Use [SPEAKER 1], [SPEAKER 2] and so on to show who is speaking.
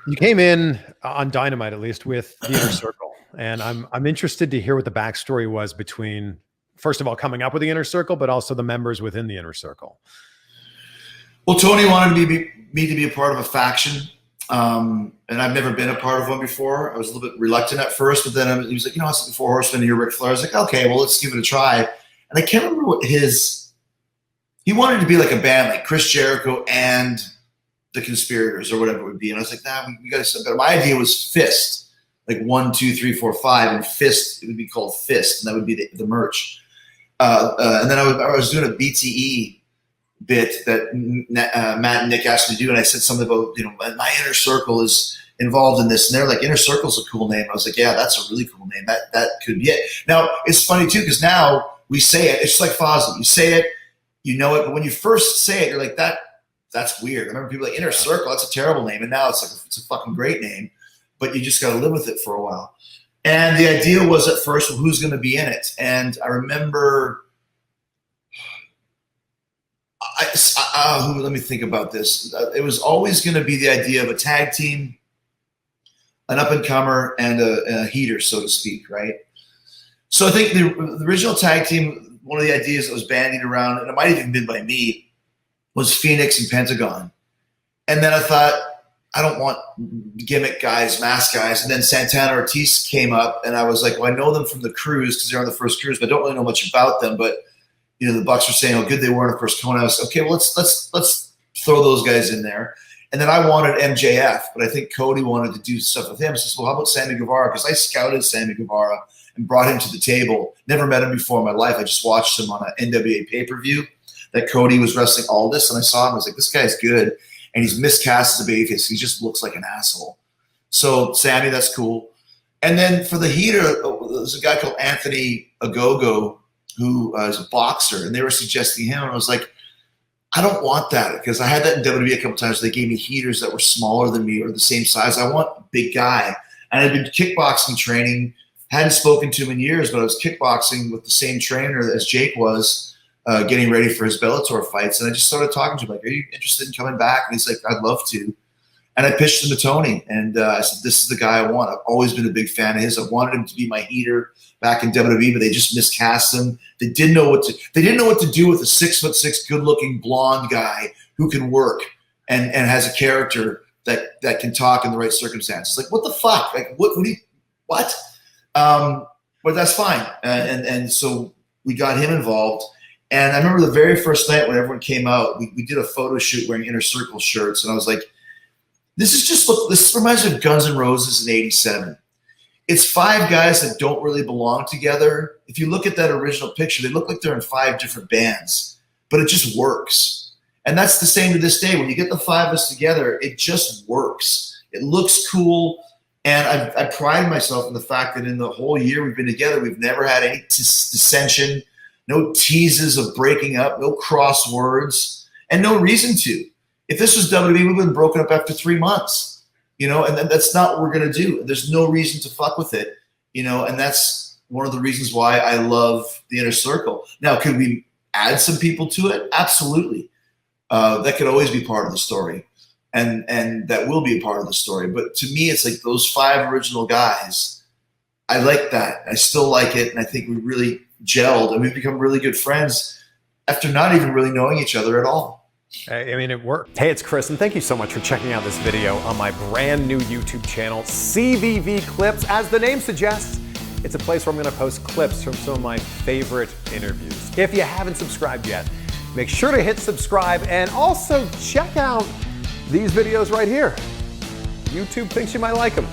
[SPEAKER 1] You came in on Dynamite, at least, with the Inner Circle, and I'm interested to hear what the backstory was between, first of all, coming up with the Inner Circle, but also the members within the Inner Circle.
[SPEAKER 2] Well, Tony wanted me to be a part of a faction, and I've never been a part of one before. I was a little bit reluctant at first, but then he was like, it's the Four Horsemen and you're Ric Flair. I was like, okay, well, let's give it a try. And I can't remember what he wanted to be like a band, like Chris Jericho and the Conspirators or whatever it would be. And I was like, nah, we got to set better. My idea was Fist, like 1, 2, 3, 4, 5, and Fist, it would be called Fist, and that would be the merch. And then I was doing a BTE bit that Matt and Nick asked me to do, and I said something about, my Inner Circle is involved in this, and they're like, Inner Circle's a cool name. I was like, yeah, that's a really cool name. That could be it. Now, it's funny too, because now we say it, it's just like Fozzy. You say it, you know it, but when you first say it, you're like, that's weird. I remember people like Inner Circle, that's a terrible name, and now it's a fucking great name, but you just got to live with it for a while. And the idea was at first, well, who's going to be in it? And I remember, let me think about this. It was always going to be the idea of a tag team, an up-and-comer, and a heater, so to speak, right? So I think the original tag team, one of the ideas that was bandied around, and it might have even been by me, was Phoenix and Pentagon. And then I thought, I don't want gimmick guys, mask guys. And then Santana Ortiz came up, and I was like, well, I know them from the cruise because they're on the first cruise, but I don't really know much about them. But the Bucks were saying how good they were, and of course, Conan. I was okay. Well, let's throw those guys in there. And then I wanted MJF, but I think Cody wanted to do stuff with him. So I said, well, how about Sammy Guevara? Because I scouted Sammy Guevara and brought him to the table. Never met him before in my life. I just watched him on an NWA pay-per-view that Cody was wrestling Aldis, and I saw him. I was like, this guy's good, and he's miscast as a babyface. He just looks like an asshole. So Sammy, that's cool. And then for the heater, there's a guy called Anthony Ogogo, who is a boxer, and they were suggesting him, and I was like, I don't want that, because I had that in WWE a couple times. They gave me heaters that were smaller than me or the same size. I want a big guy. And I'd been kickboxing training, hadn't spoken to him in years, but I was kickboxing with the same trainer as Jake was, getting ready for his Bellator fights. And I just started talking to him, like, are you interested in coming back? And he's like, I'd love to. And I pitched him to Tony, and I said, this is the guy I want. I've always been a big fan of his. I wanted him to be my heater back in WWE, but they just miscast him. They didn't know what to do with a 6'6", good-looking blonde guy who can work and has a character that can talk in the right circumstances. Like, what the fuck? Like, what? But that's fine. And so we got him involved. And I remember the very first night when everyone came out, we did a photo shoot wearing Inner Circle shirts, and I was like, this reminds me of Guns N' Roses in '87. It's 5 guys that don't really belong together. If you look at that original picture, they look like they're in 5 different bands, but it just works. And that's the same to this day. When you get the 5 of us together, it just works. It looks cool. And I pride myself in the fact that in the whole year we've been together, we've never had any dissension, no teases of breaking up, no crosswords, and no reason to. If this was WWE, we would have been broken up after 3 months. And that's not what we're going to do. There's no reason to fuck with it, and that's one of the reasons why I love the Inner Circle. Now, could we add some people to it? Absolutely. That could always be part of the story, and that will be a part of the story. But to me, it's like those 5 original guys. I like that. I still like it, and I think we really gelled, and we've become really good friends after not even really knowing each other at all.
[SPEAKER 1] I mean, it worked.
[SPEAKER 3] Hey, it's Chris, and thank you so much for checking out this video on my brand new YouTube channel, CVV Clips. As the name suggests, it's a place where I'm going to post clips from some of my favorite interviews. If you haven't subscribed yet, make sure to hit subscribe, and also check out these videos right here. YouTube thinks you might like them.